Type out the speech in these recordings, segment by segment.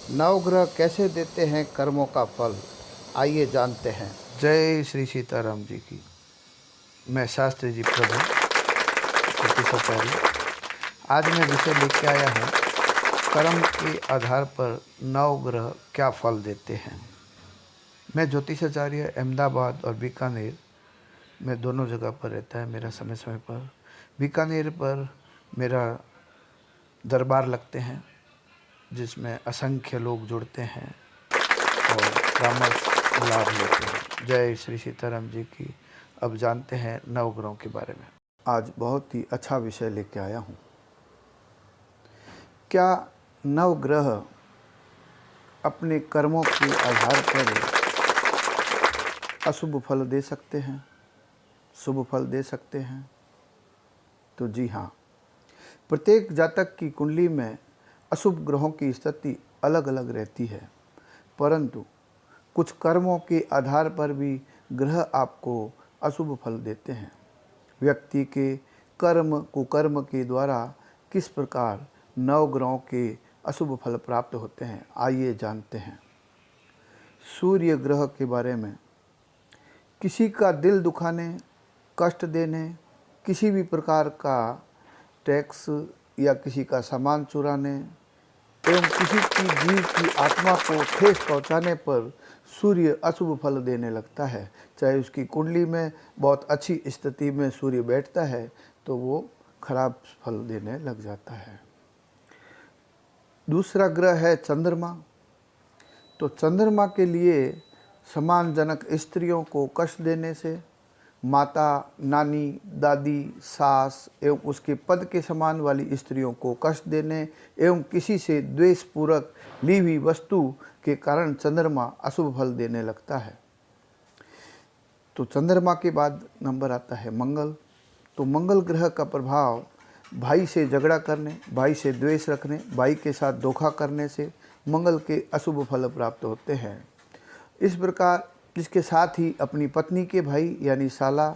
नवग्रह कैसे देते हैं कर्मों का फल, आइए जानते हैं। जय श्री सीताराम जी की। मैं शास्त्री जी प्रभु ज्योतिषाचार्य। आज मैं विषय लेके आया हूँ, कर्म के आधार पर नवग्रह क्या फल देते हैं। मैं ज्योतिषाचार्य अहमदाबाद और बीकानेर में दोनों जगह पर रहता है मेरा समय समय पर। बीकानेर पर मेरा दरबार लगते हैं जिसमें असंख्य लोग जुड़ते हैं और परामर्श लाभ लेते हैं। जय श्री सीताराम जी की। अब जानते हैं नवग्रहों के बारे में। आज बहुत ही अच्छा विषय लेके आया हूँ। क्या नवग्रह अपने कर्मों के आधार पर अशुभ फल दे सकते हैं, शुभ फल दे सकते हैं? तो जी हाँ, प्रत्येक जातक की कुंडली में अशुभ ग्रहों की स्थिति अलग अलग रहती है, परंतु कुछ कर्मों के आधार पर भी ग्रह आपको अशुभ फल देते हैं। व्यक्ति के कर्म कुकर्म के द्वारा किस प्रकार नवग्रहों के अशुभ फल प्राप्त होते हैं, आइए जानते हैं। सूर्य ग्रह के बारे में। किसी का दिल दुखाने, कष्ट देने, किसी भी प्रकार का टैक्स या किसी का सामान चुराने एवं किसी की जीव की आत्मा को ठेस पहुंचाने पर सूर्य अशुभ फल देने लगता है। चाहे उसकी कुंडली में बहुत अच्छी स्थिति में सूर्य बैठता है तो वो खराब फल देने लग जाता है। दूसरा ग्रह है चंद्रमा। तो चंद्रमा के लिए सम्मानजनक स्त्रियों को कष्ट देने से, माता, नानी, दादी, सास एवं उसके पद के समान वाली स्त्रियों को कष्ट देने एवं किसी से द्वेषपूर्वक ली हुई वस्तु के कारण चंद्रमा अशुभ फल देने लगता है। तो चंद्रमा के बाद नंबर आता है मंगल। तो मंगल ग्रह का प्रभाव भाई से झगड़ा करने, भाई से द्वेष रखने, भाई के साथ धोखा करने से मंगल के अशुभ फल प्राप्त होते हैं। इस प्रकार इसके साथ ही अपनी पत्नी के भाई यानी साला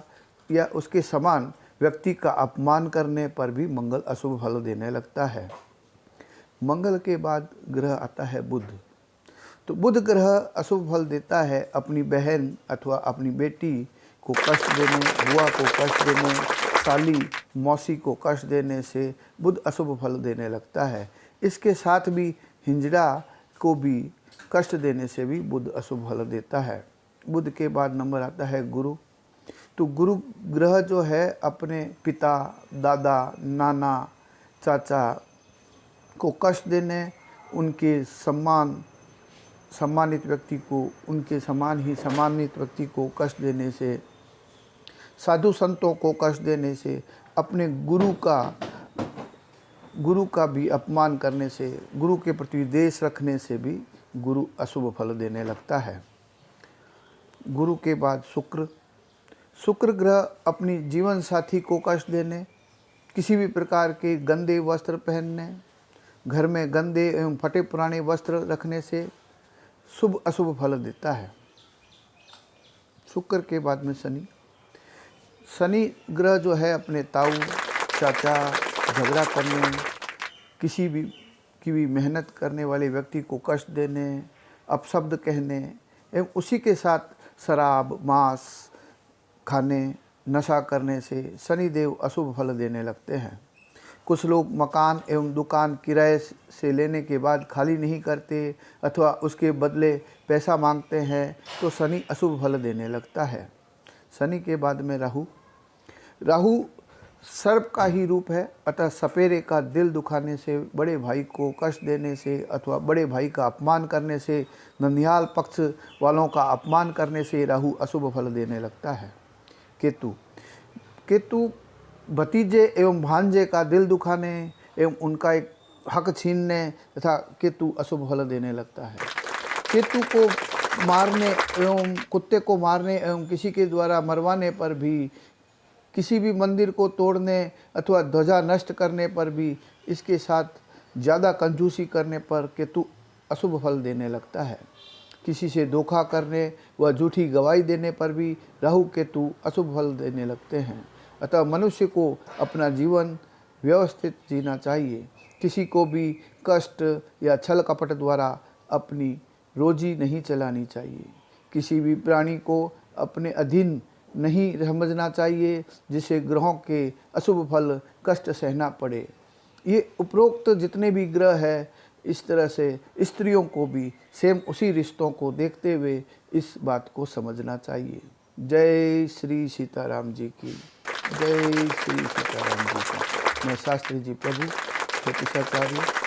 या उसके समान व्यक्ति का अपमान करने पर भी मंगल अशुभ फल देने लगता है। मंगल के बाद ग्रह आता है बुध। तो बुध ग्रह अशुभ फल देता है अपनी बहन अथवा अपनी बेटी को कष्ट देने, बुआ को कष्ट देने, साली मौसी को कष्ट देने से बुध अशुभ फल देने लगता है। इसके साथ भी हिंजड़ा को भी कष्ट देने से भी बुध अशुभ फल देता है। बुध के बाद नंबर आता है गुरु। तो गुरु ग्रह जो है अपने पिता, दादा, नाना, चाचा को कष्ट देने, उनके सम्मानित व्यक्ति को, उनके समान ही सम्मानित व्यक्ति को कष्ट देने से, साधु संतों को कष्ट देने से, अपने गुरु का भी अपमान करने से, गुरु के प्रति द्वेष रखने से भी गुरु अशुभ फल देने लगता है। गुरु के बाद शुक्र ग्रह अपनी जीवन साथी को कष्ट देने, किसी भी प्रकार के गंदे वस्त्र पहनने, घर में गंदे एवं फटे पुराने वस्त्र रखने से शुभ अशुभ फल देता है। शुक्र के बाद में शनि ग्रह जो है अपने ताऊ, चाचा, झगड़ा करने, किसी भी की भी मेहनत करने वाले व्यक्ति को कष्ट देने, अपशब्द कहने एवं उसी के साथ शराब, मांस खाने, नशा करने से शनिदेव अशुभ फल देने लगते हैं। कुछ लोग मकान एवं दुकान किराए से लेने के बाद खाली नहीं करते अथवा उसके बदले पैसा मांगते हैं तो शनि अशुभ फल देने लगता है। शनि के बाद में राहु सर्प का ही रूप है, अतः सपेरे का दिल दुखाने से, बड़े भाई को कष्ट देने से अथवा बड़े भाई का अपमान करने से, ननिहाल पक्ष वालों का अपमान करने से राहु अशुभ फल देने लगता है। केतु भतीजे एवं भांजे का दिल दुखाने एवं उनका एक हक छीनने तथा केतु अशुभ फल देने लगता है। केतु को मारने एवं कुत्ते को मारने एवं किसी के द्वारा मरवाने पर भी, किसी भी मंदिर को तोड़ने अथवा ध्वजा नष्ट करने पर भी, इसके साथ ज़्यादा कंजूसी करने पर केतु अशुभ फल देने लगता है। किसी से धोखा करने व झूठी गवाही देने पर भी राहु केतु अशुभ फल देने लगते हैं। अतः मनुष्य को अपना जीवन व्यवस्थित जीना चाहिए। किसी को भी कष्ट या छल कपट द्वारा अपनी रोजी नहीं चलानी चाहिए। किसी भी प्राणी को अपने अधीन नहीं समझना चाहिए जिसे ग्रहों के अशुभ फल कष्ट सहना पड़े। ये उपरोक्त जितने भी ग्रह है, इस तरह से स्त्रियों को भी सेम उसी रिश्तों को देखते हुए इस बात को समझना चाहिए। जय श्री सीताराम जी की, जय श्री सीताराम जी की। मैं शास्त्री जी प्रभु ज्योतिषाचार्य